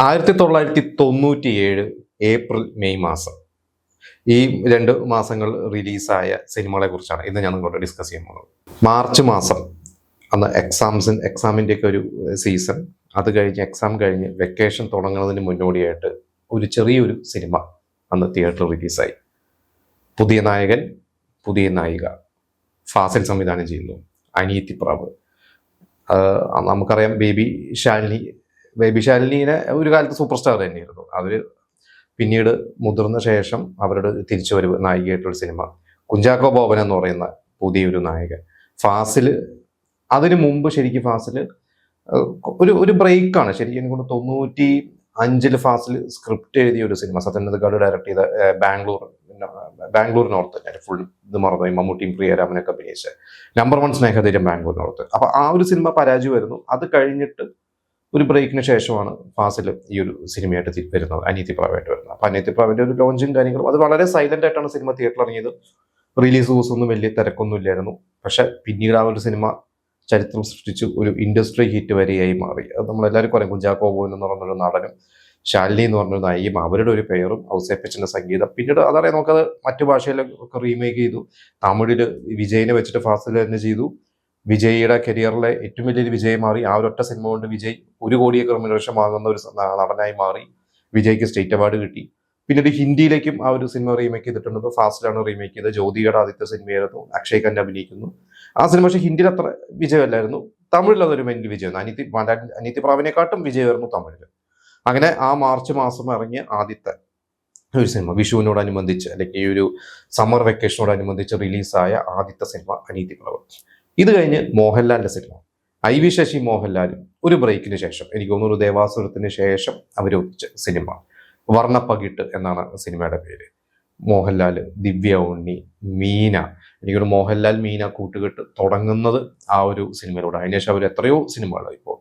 1997 April May മാസം ഈ 2 മാസങ്ങൾ റിലീസായ സിനിമകളെ കുറിച്ചാണ് ഇന്ന് ഞാൻ നിങ്ങളോട് ഡിസ്കസ് ചെയ്യാൻ പോകുന്നത്. മാർച്ച് മാസം അന്ന് എക്സാമിൻ്റെ ഒക്കെ ഒരു സീസൺ, അത് കഴിഞ്ഞ് എക്സാം കഴിഞ്ഞ് വെക്കേഷൻ തുടങ്ങുന്നതിന് മുന്നോടിയായിട്ട് ഒരു ചെറിയൊരു സിനിമ അന്ന് തിയേറ്ററിൽ റിലീസായി. പുതിയ നായകൻ, പുതിയ നായിക, ഫാസിൽ സംവിധാനം ചെയ്യുന്നു, അനിയത്തി പ്രാവ്. നമുക്കറിയാം ബേബി ശാലിനിയെ ഒരു കാലത്ത് സൂപ്പർ സ്റ്റാർ തന്നെയായിരുന്നു. അവർ പിന്നീട് മുതിർന്ന ശേഷം അവരുടെ തിരിച്ചുവരവ് നായികയായിട്ടുള്ള സിനിമ, കുഞ്ചാക്കോ ബോബൻ എന്ന് പറയുന്ന പുതിയൊരു നായകൻ. ഫാസിൽ അതിനു മുമ്പ് ശരിക്കും ഫാസിൽ ഒരു ബ്രേക്കാണ്. ശരിക്കും എനിക്ക് 95 ഫാസിൽ സ്ക്രിപ്റ്റ് എഴുതിയ ഒരു സിനിമ, സത്യനന്ദഗാഡ് ഡയറക്ട് ചെയ്ത ബാംഗ്ലൂർ നോർത്ത്. ഞാൻ ഫുൾ ഇത് മറന്നുപോയി. മമ്മൂട്ടിയും പ്രിയരാമനൊക്കെ അഭിനയിച്ച നമ്പർ 1 സ്നേഹധീരം ബാംഗ്ലൂർ നോർത്ത്. അപ്പൊ ആ ഒരു സിനിമ പരാജയമായിരുന്നു. അത് കഴിഞ്ഞിട്ട് ഒരു ബ്രേക്കിന് ശേഷമാണ് ഫാസിൽ ഈ ഒരു സിനിമയായിട്ട് വരുന്നത്, അനിയത്തി പ്രാവായിട്ട് വരുന്നത്. അപ്പൊ അനിയത്തി പ്രാവിന്റെ ഒരു ലോഞ്ചും കാര്യങ്ങളും, അത് വളരെ സൈലന്റ് ആയിട്ടാണ് സിനിമ തിയേറ്ററിൽ ഇറങ്ങിയത്. റിലീസ് ദിവസമൊന്നും വലിയ തിരക്കൊന്നും ഇല്ലായിരുന്നു. പക്ഷെ പിന്നീട് ആ ഒരു സിനിമ ചരിത്രം സൃഷ്ടിച്ചു, ഒരു ഇൻഡസ്ട്രി ഹിറ്റ് വരെയായി മാറി. അത് നമ്മളെല്ലാവരും പറയും. കുഞ്ചാക്കോ ബോബൻ എന്ന് പറഞ്ഞൊരു നടനും ശാലിനി എന്ന് പറഞ്ഞൊരു നായികയും, അവരുടെ ഒരു പേരും, ഔസേപ്പച്ചന്റെ സംഗീതം. പിന്നീട് അതറിയാം, നമുക്കത് മറ്റു ഭാഷയിലൊക്കെ റീമേക്ക് ചെയ്തു. തമിഴില് വിജയിനെ വെച്ചിട്ട് ഫാസിൽ തന്നെ ചെയ്തു. വിജയിയുടെ കരിയറിലെ ഏറ്റവും വലിയൊരു വിജയം മാറി. ആ ഒരൊറ്റ സിനിമ കൊണ്ട് വിജയ് 1 കോടിയൊക്കെ റെമ്യൂണറേഷൻ വാങ്ങുന്ന ഒരു നടനായി മാറി. വിജയ്ക്ക് സ്റ്റേറ്റ് അവാർഡ് കിട്ടി. പിന്നീട് ഹിന്ദിയിലേക്കും ആ ഒരു സിനിമ റീമേക്ക് ചെയ്തിട്ടുണ്ട്. ഫാസ്റ്റിലാണ് റീമേക്ക് ചെയ്തത്. ജ്യോതിയുടെ ആദ്യത്തെ സിനിമയായിരുന്നു. അക്ഷയ് ഖന്ന അഭിനയിക്കുന്നു ആ സിനിമ. പക്ഷേ ഹിന്ദിയിൽ അത്ര വിജയമല്ലായിരുന്നു. തമിഴിൽ അതൊരു വലിയ വിജയമായിരുന്നു. അനിയത്തി പ്രാവിനെക്കാട്ടും വിജയമായിരുന്നു തമിഴിൽ. അങ്ങനെ ആ മാർച്ച് മാസം ഇറങ്ങിയ ആദ്യത്തെ ഒരു സിനിമ, വിഷുവിനോടനുബന്ധിച്ച് അല്ലെങ്കിൽ ഈ ഒരു സമ്മർ വെക്കേഷനോടനുബന്ധിച്ച് റിലീസായ ആദ്യത്തെ സിനിമ അനിയത്തി പ്രാവ്. ഇത് കഴിഞ്ഞ് മോഹൻലാലിന്റെ സിനിമ, IV ശശി മോഹൻലാലും ഒരു ബ്രേക്കിന് ശേഷം, എനിക്ക് തോന്നുന്നു ദേവാസുരത്തിന് ശേഷം അവരൊച്ച സിനിമ വർണ്ണപ്പകിട്ട് എന്നാണ് സിനിമയുടെ പേര്. മോഹൻലാല്, ദിവ്യ ഉണ്ണി, മീന. എനിക്കൊരു മോഹൻലാൽ മീന കൂട്ടുകെട്ട് തുടങ്ങുന്നത് ആ ഒരു സിനിമയിലൂടെ. അതിനുശേഷം അവർ എത്രയോ സിനിമകൾ, ഇപ്പോൾ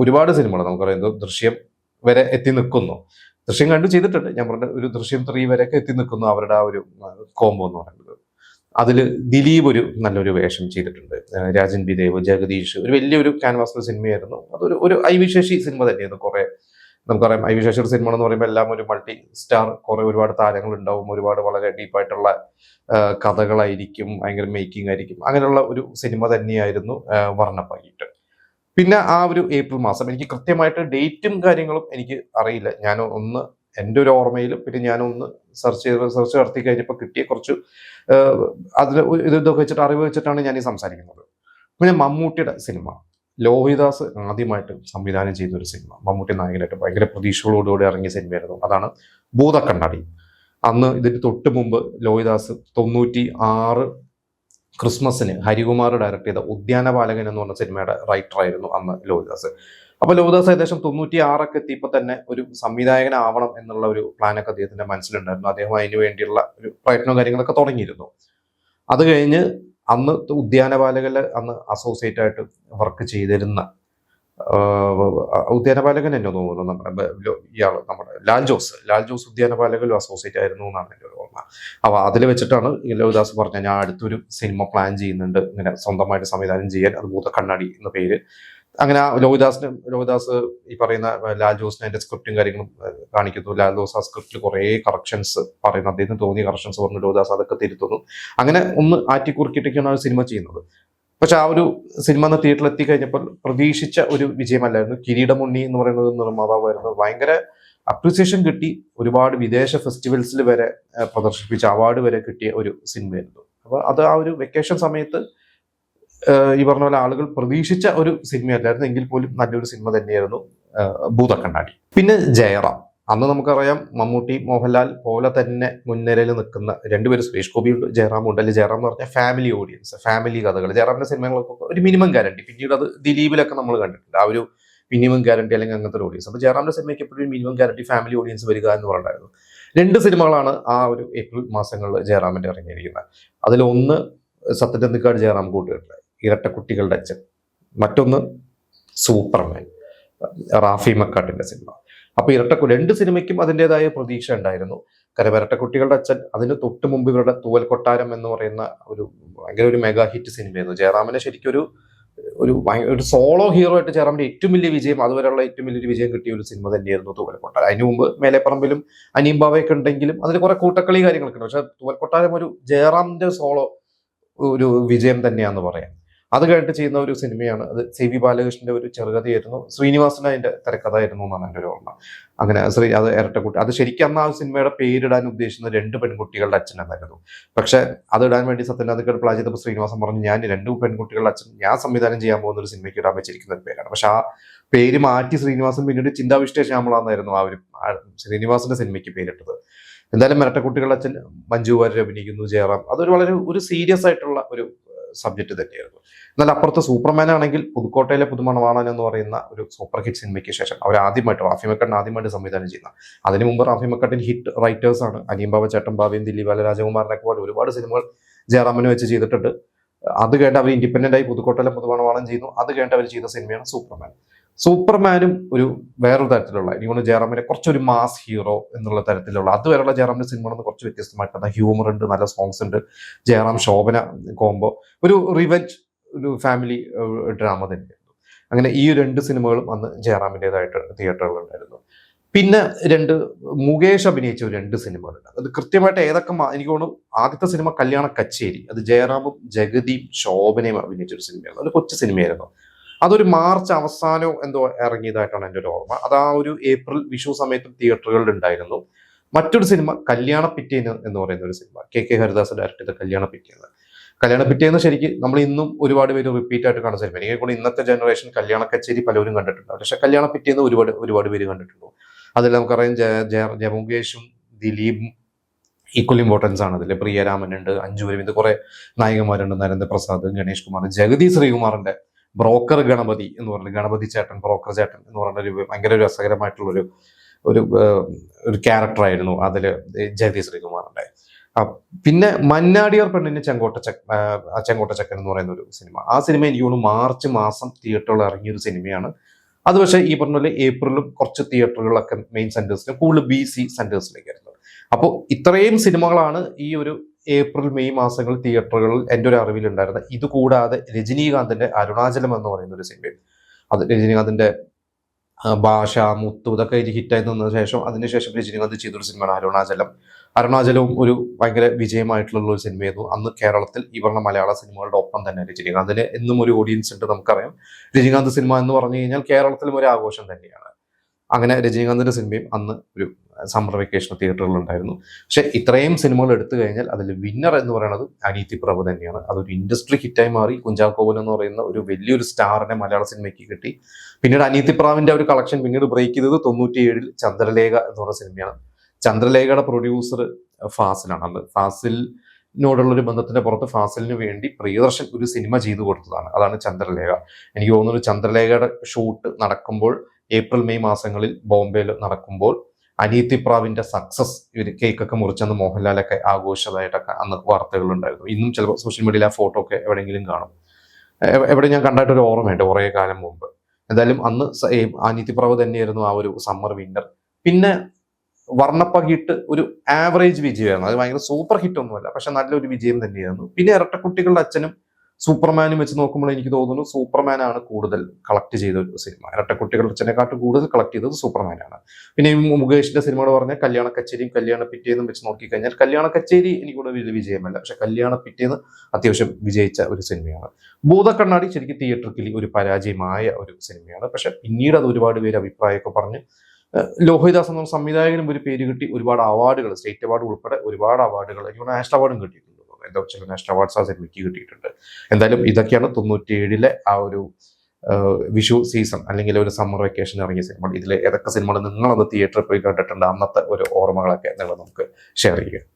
ഒരുപാട് സിനിമകൾ നമുക്കറിയാം. ദൃശ്യം വരെ എത്തി നിൽക്കുന്നു. ദൃശ്യം കണ്ടു ചെയ്തിട്ടുണ്ട്. ഞാൻ പറഞ്ഞ ഒരു ദൃശ്യം 3 വരെയൊക്കെ എത്തി നിൽക്കുന്നു അവരുടെ ആ ഒരു കോംബോ എന്ന് പറയുന്നത്. അതിൽ ദിലീപ് ഒരു നല്ലൊരു വേഷം ചെയ്തിട്ടുണ്ട്. രാജൻ ബി ദേവ്, ജഗദീഷ്, ഒരു വലിയൊരു ക്യാൻവാസിലെ സിനിമയായിരുന്നു. അതൊരു IV ശശി സിനിമ തന്നെയായിരുന്നു. കുറെ നമുക്കറിയാം, IV ശശിയുടെ സിനിമ എന്ന് പറയുമ്പോൾ എല്ലാം ഒരു മൾട്ടി സ്റ്റാർ, ഒരുപാട് താരങ്ങൾ ഉണ്ടാവും, ഒരുപാട് വളരെ ഡീപ്പായിട്ടുള്ള കഥകളായിരിക്കും, ഭയങ്കര മേക്കിംഗ് ആയിരിക്കും. അങ്ങനെയുള്ള ഒരു സിനിമ തന്നെയായിരുന്നു വർണ്ണപ്പകിട്ട്. പിന്നെ ആ ഒരു ഏപ്രിൽ മാസം, എനിക്ക് കൃത്യമായിട്ട് ഡേറ്റും കാര്യങ്ങളും എനിക്ക് അറിയില്ല. ഞാൻ ഒന്ന് എൻ്റെ ഒരു ഓർമ്മയിലും, പിന്നെ ഞാനൊന്ന് റിസർച്ച് നടത്തി കഴിഞ്ഞപ്പോൾ കിട്ടിയ കുറച്ച് അതിൽ ഇതൊക്കെ വെച്ചിട്ട്, അറിവ് വെച്ചിട്ടാണ് ഞാൻ ഈ സംസാരിക്കുന്നത്. പിന്നെ മമ്മൂട്ടിയുടെ സിനിമ, ലോഹിദാസ് ആദ്യമായിട്ട് സംവിധാനം ചെയ്ത ഒരു സിനിമ, മമ്മൂട്ടി നായകനായിട്ട് ഭയങ്കര പ്രതീക്ഷകളോടുകൂടി ഇറങ്ങിയ സിനിമയായിരുന്നു. അതാണ് ഭൂതക്കണ്ണാടി. അന്ന് ഇതിന് തൊട്ട് മുമ്പ് ലോഹിദാസ് 96 ക്രിസ്മസിന് ഹരികുമാർ ഡയറക്ട് ചെയ്ത ഉദ്യാനപാലകൻ എന്ന് പറഞ്ഞ സിനിമയുടെ റൈറ്ററായിരുന്നു അന്ന് ലോഹിദാസ്. അപ്പൊ ലോഹിദാസ് ഏകദേശം 96 എത്തിയപ്പോൾ തന്നെ ഒരു സംവിധായകനാവണം എന്നുള്ള ഒരു പ്ലാനൊക്കെ അദ്ദേഹത്തിന്റെ മനസ്സിലുണ്ടായിരുന്നു. അദ്ദേഹം അതിനു വേണ്ടിയുള്ള ഒരു പ്രയത്നവും കാര്യങ്ങളൊക്കെ തുടങ്ങിയിരുന്നു. അത് കഴിഞ്ഞ് അന്ന് ഉദ്യാനപാലകനിൽ അന്ന് അസോസിയേറ്റ് ആയിട്ട് വർക്ക് ചെയ്തിരുന്ന ഉദ്യാനപാലകൻ എന്നെ തോന്നുന്നു നമ്മുടെ ലാൽ ജോസ് ഉദ്യാനപാലകനും അസോസിയേറ്റ് ആയിരുന്നു എന്നാണ് എൻ്റെ ഒരു ഓർമ്മ. അപ്പൊ അതിൽ വെച്ചിട്ടാണ് ലോഹിദാസ് പറഞ്ഞ, ഞാൻ അടുത്തൊരു സിനിമ പ്ലാൻ ചെയ്യുന്നുണ്ട്, ഇങ്ങനെ സ്വന്തമായിട്ട് സംവിധാനം ചെയ്യാൻ, അത് ഭൂതക്കണ്ണാടി എന്ന പേര്. അങ്ങനെ ലോഹിദാസ് ഈ പറയുന്ന ലാൽ ജോസിന് അതിന്റെ സ്ക്രിപ്റ്റും കാര്യങ്ങളും കാണിക്കുന്നു. ലാൽ ജോസ് ആ സ്ക്രിപ്റ്റിൽ കുറെ കറക്ഷൻസ് പറയുന്നു. അദ്ദേഹത്തിന് തോന്നിയ കറക്ഷൻസ് പറഞ്ഞു. ലോഹിദാസ് അതൊക്കെ തിരുത്തുന്നു. അങ്ങനെ ഒന്ന് ആറ്റിക്കുറുക്കിയിട്ടൊക്കെയാണ് ആ സിനിമ ചെയ്യുന്നത്. പക്ഷെ ആ ഒരു സിനിമ എന്ന തിയേറ്ററിൽ എത്തിക്കഴിഞ്ഞപ്പോൾ പ്രതീക്ഷിച്ച ഒരു വിജയമല്ലായിരുന്നു. കിരീടമുണ്ണി എന്ന് പറയുന്നത് നിർമ്മാതാവായിരുന്നു. ഭയങ്കര അപ്രീസിയേഷൻ കിട്ടി. ഒരുപാട് വിദേശ ഫെസ്റ്റിവൽസിൽ വരെ പ്രദർശിപ്പിച്ച അവാർഡ് വരെ കിട്ടിയ ഒരു സിനിമയായിരുന്നു. അപ്പൊ അത് ആ ഒരു വെക്കേഷൻ സമയത്ത് ഈ പറഞ്ഞ പോലെ ആളുകൾ പ്രതീക്ഷിച്ച ഒരു സിനിമയല്ലായിരുന്നു, എങ്കിൽ പോലും നല്ലൊരു സിനിമ തന്നെയായിരുന്നു ഭൂതക്കണ്ണാടി. പിന്നെ ജയറാം. അന്ന് നമുക്കറിയാം, മമ്മൂട്ടി മോഹൻലാൽ പോലെ തന്നെ മുൻനിരയിൽ നിൽക്കുന്ന രണ്ടുപേരും, സുരേഷ് ഗോപിയുണ്ട്, ജയറാമുണ്ട്. അല്ലെങ്കിൽ ജയറാം എന്ന് പറഞ്ഞാൽ ഫാമിലി ഓഡിയൻസ്, ഫാമിലി കഥകൾ. ജയറാമിന്റെ സിനിമകൾക്കൊക്കെ ഒരു മിനിമം ഗ്യാരണ്ടി. പിന്നീട് അത് ദിലീപിലൊക്കെ നമ്മൾ കണ്ടിട്ടുണ്ട്, ആ ഒരു മിനിമം ഗ്യാരണ്ടി അല്ലെങ്കിൽ അങ്ങനത്തെ ഒരു ഓഡിയൻസ്. അപ്പൊ ജയറാമിന്റെ സിനിമയ്ക്ക് എപ്പോഴും ഒരു മിനിമം ഗ്യാരണ്ടി, ഫാമിലി ഓഡിയൻസ് വരിക എന്ന് പറഞ്ഞിട്ടുണ്ടായിരുന്നു. 2 സിനിമകളാണ് ആ ഒരു ഏപ്രിൽ മാസങ്ങളിൽ ജയറാമിന്റെ ഇറങ്ങിയിരിക്കുന്നത്. അതിലൊന്ന് സത്യനന്ദിക്കാട് ജയറാം കൂട്ടുകെട്ടിലെ ഇരട്ടക്കുട്ടികളുടെ അച്ഛൻ, മറ്റൊന്ന് സൂപ്പർമാൻ, റാഫി മക്കാട്ടിന്റെ സിനിമ. അപ്പൊ 2 സിനിമയ്ക്കും അതിൻ്റെതായ പ്രതീക്ഷ ഉണ്ടായിരുന്നു. കാരണം ഇരട്ടക്കുട്ടികളുടെ അച്ഛൻ, അതിന് തൊട്ട് മുമ്പ് ഇവരുടെ തൂവൽ കൊട്ടാരം എന്ന് പറയുന്ന ഒരു ഭയങ്കര ഒരു മെഗാ ഹിറ്റ് സിനിമയായിരുന്നു. ജയറാമിനെ ശരിക്കും ഒരു ഒരു സോളോ ഹീറോ ആയിട്ട് ജയറാമിന്റെ ഏറ്റവും വലിയ വിജയം, അതുവരെയുള്ള ഏറ്റവും വലിയൊരു വിജയം കിട്ടിയ ഒരു സിനിമ തന്നെയായിരുന്നു തൂവൽക്കൊട്ടാരം. അതിന് മുമ്പ് മേലെപ്പറമ്പിലും അനിയും ബാവയൊക്കെ ഉണ്ടെങ്കിലും അതിൽ കുറെ കൂട്ടക്കളി കാര്യങ്ങളൊക്കെ ഉണ്ട്. പക്ഷെ തൂവൽക്കൊട്ടാരം ഒരു ജയറാമിന്റെ സോളോ ഒരു വിജയം തന്നെയാന്ന് പറയാം. അത് കഴിഞ്ഞിട്ട് ചെയ്യുന്ന ഒരു സിനിമയാണ് അത്. CV ബാലകൃഷ്ണന്റെ ഒരു ചെറുകഥയായിരുന്നു, ശ്രീനിവാസന് അതിന്റെ തിരക്കഥയായിരുന്നു എന്നാണ് എൻ്റെ ഒരു ഓർമ്മ. അങ്ങനെ അത് ഇരട്ടക്കുട്ടി, അത് ശരിക്കും അന്ന് ആ സിനിമയുടെ പേരിടാൻ ഉദ്ദേശിക്കുന്നത് 2 പെൺകുട്ടികളുടെ അച്ഛൻ എന്നായിരുന്നു. പക്ഷെ അത് ഇടാൻ വേണ്ടി സത്യനാഥ് പ്ലാൻ ചെയ്തപ്പോൾ ശ്രീനിവാസൻ പറഞ്ഞു, ഞാൻ 2 പെൺകുട്ടികളുടെ അച്ഛൻ ഞാൻ സംവിധാനം ചെയ്യാൻ പോകുന്ന ഒരു സിനിമയ്ക്ക് ഇടാൻ വെച്ചിരിക്കുന്ന ഒരു പേരാണ്. പക്ഷെ ആ പേര് മാറ്റി ശ്രീനിവാസൻ പിന്നീട് ചിന്താവിഷ്ട ശ്യാമളാന്നായിരുന്നു ശ്രീനിവാസന്റെ സിനിമയ്ക്ക് പേരിട്ടത്. എന്തായാലും ഇരട്ടക്കുട്ടികളുടെ അച്ഛൻ മഞ്ജു വാര്യർ അഭിനയിക്കുന്നു, ജയറാം. അതൊരു വളരെ ഒരു സീരിയസ് ആയിട്ടുള്ള ഒരു സബ്ജക്ട് തന്നെയായിരുന്നു. എന്നാൽ അപ്പുറത്ത് സൂപ്പർമാൻ ആണെങ്കിൽ പുതുക്കോട്ടയിലെ പുതുമണവാളൻ എന്ന് പറയുന്ന ഒരു സൂപ്പർ ഹിറ്റ് സിനിമയ്ക്ക് ശേഷം അവർ ആദ്യമായിട്ട് റാഫി മക്കട്ടിൻ ആദ്യമായിട്ട് സംവിധാനം ചെയ്യുന്ന, അതിനു മുമ്പ് റാഫി മക്കട്ടിൻ ഹിറ്റ് റൈറ്റേഴ്സ് ആണ്. അനിയും ബാബ, ചേട്ടൻ ബാബയും, ദിലീപ് രാജകുമാരനൊക്കെ പോലെ ഒരുപാട് സിനിമകൾ ജയറാമിനെ വെച്ച് ചെയ്തിട്ടുണ്ട്. അത് കഴിഞ്ഞിട്ട് അവർ ഇൻഡിപെൻഡന്റ് ആയി പുതുക്കോട്ടയിലെ പുതുമണവാളൻ ചെയ്യുന്നു. അത് കഴിഞ്ഞിട്ട് അവർ ചെയ്ത സിനിമയാണ് സൂപ്പർമാൻ. സൂപ്പർമാനും ഒരു വേറൊരു തരത്തിലുള്ള, എനിക്ക് ജയറാമിനെ കുറച്ചൊരു മാസ് ഹീറോ എന്നുള്ള തരത്തിലുള്ള, അതുവരെയുള്ള ജയറാമിന്റെ സിനിമകളിൽ കുറച്ച് വ്യത്യസ്തമായിട്ടുള്ള ഹ്യൂമർ ഉണ്ട്, നല്ല സോങ്സ് ഉണ്ട്. ജയറാം ശോഭന കോംബോ ഒരു റിവെഞ്ച്, ഒരു ഫാമിലി ഡ്രാമ തന്നെയായിരുന്നു. അങ്ങനെ ഈ 2 സിനിമകളും അന്ന് ജയറാമിൻ്റെതായിട്ട് തിയേറ്ററുകളുണ്ടായിരുന്നു. പിന്നെ മുകേഷ് അഭിനയിച്ച 2 സിനിമകളുണ്ട്. അത് കൃത്യമായിട്ട് ഏതൊക്കെ എനിക്ക് തോന്നുന്നു ആദ്യത്തെ സിനിമ കല്യാണ കച്ചേരി, അത് ജയറാമും ജഗതിയും ശോഭനയും അഭിനയിച്ച ഒരു സിനിമയാണ്. അത് കൊച്ചു സിനിമയായിരുന്നു. അതൊരു മാർച്ച് അവസാനവും എന്തോ ഇറങ്ങിയതായിട്ടാണ് എൻ്റെ ഒരു ഓർമ്മ. അത് ആ ഒരു ഏപ്രിൽ വിഷു സമയത്തും തിയേറ്ററുകളിൽ ഉണ്ടായിരുന്നു. മറ്റൊരു സിനിമ കല്യാണ പിറ്റേന്ന് എന്ന് പറയുന്ന ഒരു സിനിമ, KK ഹരിദാസ് ഡയറക്ട് ചെയ്ത കല്യാണ പിറ്റേന്ന് ശരിക്കും നമ്മൾ ഇന്നും ഒരുപാട് പേര് റിപ്പീറ്റ് ആയിട്ട് കാണുന്ന സിനിമ. എനിക്ക് കൂടെ ഇന്നത്തെ ജനറേഷൻ കല്യാണ കച്ചേരി പലരും കണ്ടിട്ടുണ്ട്, പക്ഷെ കല്യാണ പിറ്റേന്ന് ഒരുപാട് പേര് കണ്ടിട്ടുണ്ടോ. അതിൽ നമുക്കറിയാം മുകേഷും ദിലീപും ഈക്വൽ ഇമ്പോർട്ടൻസ് ആണ്. അതിൽ പ്രിയരാമനുണ്ട്, അഞ്ജു അരവിന്ദ്, കുറെ നായികമാരുണ്ട്, നരേന്ദ്രപ്രസാദ്, ഗണേഷ് കുമാർ, ജഗതി ശ്രീകുമാറിന്റെ ബ്രോക്കർ ഗണപതി എന്ന് പറഞ്ഞ ഗണപതി ചേട്ടൻ, ബ്രോക്കർ ചേട്ടൻ എന്ന് പറഞ്ഞ ഒരു ഭയങ്കര രസകരമായിട്ടുള്ള ഒരു ക്യാരക്ടറായിരുന്നു അതില് ജഗതി ശ്രീകുമാറിന്റെ. പിന്നെ മന്നാടിയാർ പെണ്ണിന് ചെങ്കോട്ടച്ചക്കൻ എന്ന് പറയുന്ന ഒരു സിനിമ. ആ സിനിമ എനിക്ക് തോന്നുന്നു മാർച്ച് മാസം തിയേറ്ററുകളിൽ ഇറങ്ങിയൊരു സിനിമയാണ്. അത് പക്ഷേ ഈ പറഞ്ഞ പോലെ ഏപ്രിലും കുറച്ച് തിയേറ്ററുകളൊക്കെ മെയിൻ സെന്റേഴ്സിലും കൂടുതൽ BC സെന്റേഴ്സിലേക്കായിരുന്നു. അപ്പോൾ ഇത്രയും സിനിമകളാണ് ഈ ഒരു ഏപ്രിൽ മെയ് മാസങ്ങളിൽ തിയേറ്ററുകളിൽ എൻ്റെ ഒരു അറിവിലുണ്ടായിരുന്നത്. ഇതുകൂടാതെ രജനീകാന്തിന്റെ അരുണാചലം എന്ന് പറയുന്ന ഒരു സിനിമയും, അത് രജനീകാന്തിന്റെ ഭാഷ, മുത്തു ഇതൊക്കെ ഹിറ്റായി നിന്ന ശേഷം അതിനുശേഷം രജനീകാന്ത് ചെയ്തൊരു സിനിമയാണ് അരുണാചലവും ഒരു ഭയങ്കര വിജയമായിട്ടുള്ള ഒരു സിനിമയായിരുന്നു. അന്ന് കേരളത്തിൽ ഈ പറഞ്ഞ മലയാള സിനിമകളുടെ ഒപ്പം തന്നെ രജനീകാന്തിന് എന്നും ഒരു ഓഡിയൻസ് ഉണ്ട്. നമുക്കറിയാം രജനീകാന്ത് സിനിമ എന്ന് പറഞ്ഞു കഴിഞ്ഞാൽ കേരളത്തിലും ഒരു ആഘോഷം തന്നെയാണ്. അങ്ങനെ രജനീകാന്തിന്റെ സിനിമയും അന്ന് ഒരു സമ്മർ വെക്കേഷൻ തിയേറ്ററുകളുണ്ടായിരുന്നു. പക്ഷെ ഇത്രയും സിനിമകൾ എടുത്തു കഴിഞ്ഞാൽ അതിൽ വിന്നർ എന്ന് പറയുന്നത് അനീതി പ്രഭു തന്നെയാണ്. അതൊരു ഇൻഡസ്ട്രി ഹിറ്റായി മാറി. കുഞ്ചാക്കോവൻ എന്ന് പറയുന്ന ഒരു വലിയൊരു സ്റ്റാറിനെ മലയാള സിനിമയ്ക്ക് കിട്ടി. പിന്നീട് അനീതി പ്രാവിന്റെ ഒരു കളക്ഷൻ പിന്നീട് ബ്രേക്ക് ചെയ്തത് 97 ചന്ദ്രലേഖ എന്ന് പറയുന്ന സിനിമയാണ്. ചന്ദ്രലേഖയുടെ പ്രൊഡ്യൂസർ ഫാസിലാണ്. അന്ന് ഫാസിലിനോടുള്ളൊരു ബന്ധത്തിന്റെ പുറത്ത് ഫാസിലിന് വേണ്ടി പ്രിയദർശൻ ഒരു സിനിമ ചെയ്തു കൊടുത്തതാണ്. അതാണ് ചന്ദ്രലേഖ. എനിക്ക് തോന്നുന്നു ചന്ദ്രലേഖയുടെ ഷൂട്ട് നടക്കുമ്പോൾ ഏപ്രിൽ മെയ് മാസങ്ങളിൽ ബോംബെയിൽ നടക്കുമ്പോൾ അനീതി പ്രാവിന്റെ സക്സസ് ഇവർ കേക്കൊക്കെ മുറിച്ചെന്ന് മോഹൻലാലൊക്കെ ആഘോഷമായിട്ടൊക്കെ അന്ന് വാർത്തകളുണ്ടായിരുന്നു. ഇന്നും ചിലപ്പോൾ സോഷ്യൽ മീഡിയയിൽ ആ ഫോട്ടോ ഒക്കെ എവിടെയെങ്കിലും കാണും. എവിടെ ഞാൻ കണ്ടായിട്ടൊരു ഓർമ്മയുണ്ട് കുറേ കാലം മുമ്പ്. എന്തായാലും അന്ന് അനീതി പ്രാവ് തന്നെയായിരുന്നു ആ ഒരു സമ്മർ വിന്നർ. പിന്നെ വർണ്ണപ്പകിട്ട് ഒരു ആവറേജ് വിജയമായിരുന്നു. അത് ഭയങ്കര സൂപ്പർ ഹിറ്റ് ഒന്നുമല്ല, പക്ഷെ നല്ലൊരു വിജയം തന്നെയായിരുന്നു. പിന്നെ ഇരട്ടക്കുട്ടികളുടെ അച്ഛനും സൂപ്പർമാനും വെച്ച് നോക്കുമ്പോൾ എനിക്ക് തോന്നുന്നു സൂപ്പർമാനാണ് കൂടുതൽ കളക്ട് ചെയ്ത ഒരു സിനിമ. ഇരട്ടക്കുട്ടികളുടെ അച്ഛനെക്കാട്ടും കൂടുതൽ കളക്ട് ചെയ്തത് സൂപ്പർമാനാണ്. പിന്നെ ഈ മുകേഷിന്റെ സിനിമകൾ പറഞ്ഞാൽ കല്യാണ കച്ചേരിയും കല്യാണ പിറ്റേന്നും വെച്ച് നോക്കിക്കഴിഞ്ഞാൽ കല്യാണ കച്ചേരി എനിക്കൂടെ വലിയ വിജയമല്ല, പക്ഷെ കല്യാണ പിറ്റേന്ന് അത്യാവശ്യം വിജയിച്ച ഒരു സിനിമയാണ്. ഭൂതക്കണ്ണാടി ശരിക്കും തിയേറ്ററിൽ ഒരു പരാജയമായ ഒരു സിനിമയാണ്. പക്ഷെ പിന്നീട് അത് ഒരുപാട് പേര് അഭിപ്രായമൊക്കെ പറഞ്ഞ് ലോഹിദാസ് എന്ന സംവിധായകനും ഒരു പേര് കിട്ടി. ഒരുപാട് അവാർഡുകൾ, സ്റ്റേറ്റ് അവാർഡ് ഉൾപ്പെടെ ഒരുപാട് അവാർഡുകൾ, എനിക്ക് നാഷണൽ അവാർഡും കിട്ടിയിട്ടുണ്ട്. എന്താ ചില നാഷണൽ അവാർഡ്സ് ആ സിനിമയ്ക്ക് കിട്ടിയിട്ടുണ്ട്. എന്തായാലും ഇതൊക്കെയാണ് 97 ആ ഒരു വിഷു സീസൺ അല്ലെങ്കിൽ ഒരു സമ്മർ വെക്കേഷൻ ഇറങ്ങിയ സിനിമ. ഇതിൽ ഏതൊക്കെ സിനിമകൾ നിങ്ങളത് തിയേറ്ററിൽ പോയി കണ്ടിട്ടുണ്ട്, അന്നത്തെ ഒരു ഓർമ്മകളൊക്കെ നിങ്ങൾ നമുക്ക് ഷെയർ ചെയ്യുക.